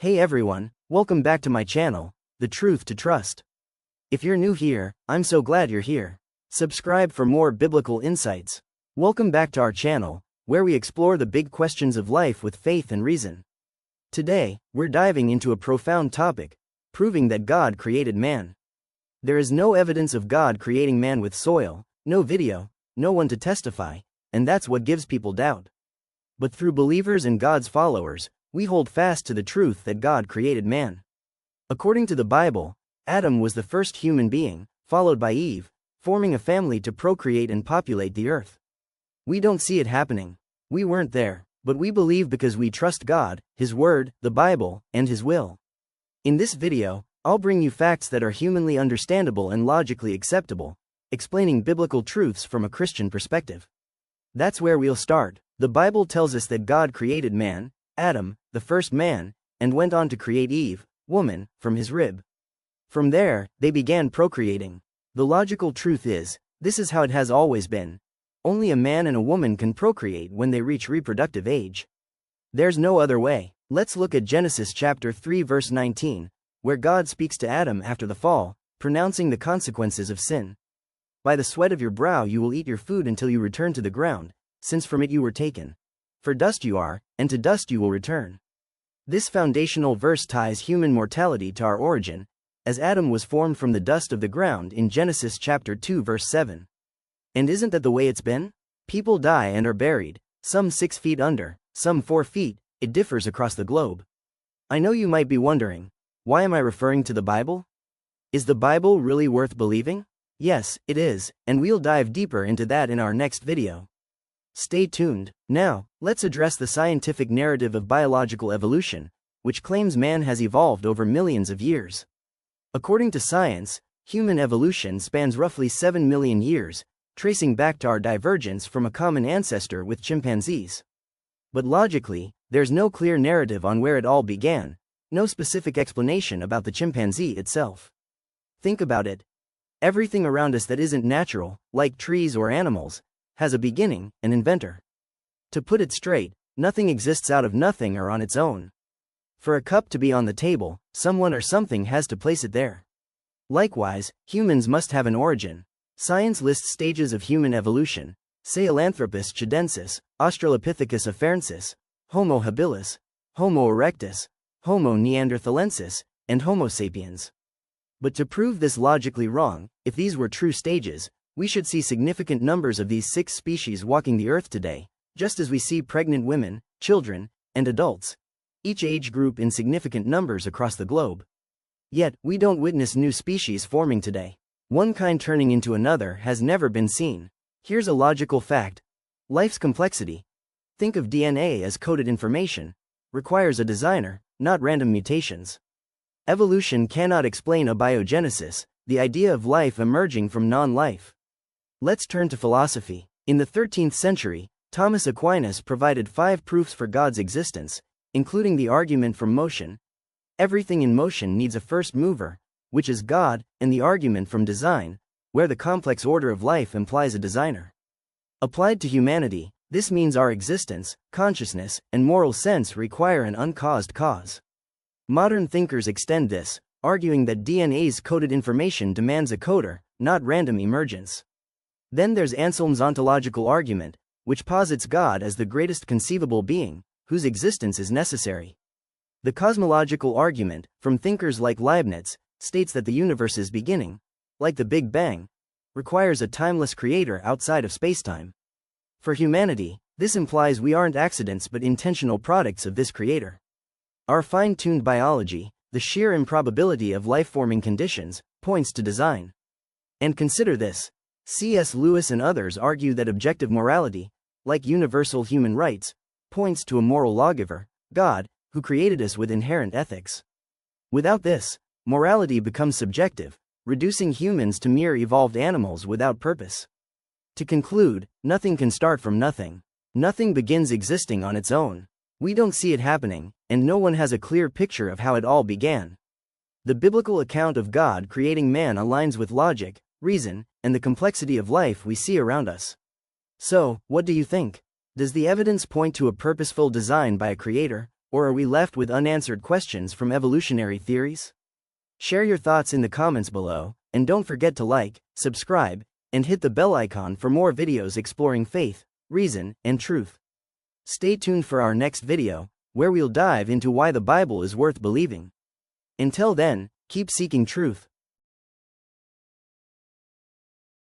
Hey everyone, welcome back to my channel, The Truth to Trust. If you're new here, I'm so glad you're here. Subscribe for more biblical insights. Welcome back to our channel, where we explore the big questions of life with faith and reason. Today, we're diving into a profound topic, proving that God created man. There is no evidence of God creating man with soil, no video, no one to testify, and that's what gives people doubt. But through believers and God's followers, we hold fast to the truth that God created man. According to the Bible, Adam was the first human being, followed by Eve, forming a family to procreate and populate the earth. We don't see it happening. We weren't there, but we believe because we trust God, His Word, the Bible, and His will. In this video, I'll bring you facts that are humanly understandable and logically acceptable, explaining biblical truths from a Christian perspective. That's where we'll start. The Bible tells us that God created man, Adam, the first man, and went on to create Eve, woman, from his rib. From there, they began procreating. The logical truth is, this is how it has always been. Only a man and a woman can procreate when they reach reproductive age. There's no other way. Let's look at Genesis chapter 3 verse 19, where God speaks to Adam after the fall, pronouncing the consequences of sin. By the sweat of your brow you will eat your food until you return to the ground, since from it you were taken. For dust you are, and to dust you will return. This foundational verse ties human mortality to our origin, as Adam was formed from the dust of the ground in Genesis chapter 2 verse 7. And isn't that the way it's been? People die and are buried, some 6 feet under, some 4 feet, it differs across the globe. I know you might be wondering, why am I referring to the Bible? Is the Bible really worth believing? Yes, it is, and we'll dive deeper into that in our next video. Stay tuned. Now, let's address the scientific narrative of biological evolution, which claims man has evolved over millions of years. According to science, human evolution spans roughly 7 million years, tracing back to our divergence from a common ancestor with chimpanzees. But logically, there's no clear narrative on where it all began, no specific explanation about the chimpanzee itself. Think about it. Everything around us that isn't natural, like trees or animals, has a beginning, an inventor. To put it straight, nothing exists out of nothing or on its own. For a cup to be on the table, someone or something has to place it there. Likewise, humans must have an origin. Science lists stages of human evolution: Sahelanthropus chidensis, Australopithecus afarensis, Homo habilis, Homo erectus, Homo neanderthalensis, and Homo sapiens. But to prove this logically wrong, if these were true stages, we should see significant numbers of these 6 species walking the earth today, just as we see pregnant women, children, and adults, each age group in significant numbers across the globe. Yet, we don't witness new species forming today. One kind turning into another has never been seen. Here's a logical fact. Life's complexity, think of DNA as coded information, requires a designer, not random mutations. Evolution cannot explain abiogenesis, the idea of life emerging from non-life. Let's turn to philosophy. In the 13th century, Thomas Aquinas provided 5 proofs for God's existence, including the argument from motion. Everything in motion needs a first mover, which is God, and the argument from design, where the complex order of life implies a designer. Applied to humanity, this means our existence, consciousness, and moral sense require an uncaused cause. Modern thinkers extend this, arguing that DNA's coded information demands a coder, not random emergence. Then there's Anselm's ontological argument, which posits God as the greatest conceivable being, whose existence is necessary. The cosmological argument, from thinkers like Leibniz, states that the universe's beginning, like the Big Bang, requires a timeless creator outside of spacetime. For humanity, this implies we aren't accidents but intentional products of this creator. Our fine-tuned biology, the sheer improbability of life-forming conditions, points to design. And consider this. C.S. Lewis and others argue that objective morality, like universal human rights, points to a moral lawgiver, God, who created us with inherent ethics. Without this, morality becomes subjective, reducing humans to mere evolved animals without purpose. To conclude, nothing can start from nothing. Nothing begins existing on its own. We don't see it happening, and no one has a clear picture of how it all began. The biblical account of God creating man aligns with logic, reason, and the complexity of life we see around us. So, what do you think? Does the evidence point to a purposeful design by a creator, Or are we left with unanswered questions from evolutionary theories? Share your thoughts in the comments below, and don't forget to like, subscribe, and hit the bell icon for more videos exploring faith, reason, and truth. Stay tuned for our next video, where we'll dive into why the Bible is worth believing. Until then, keep seeking truth.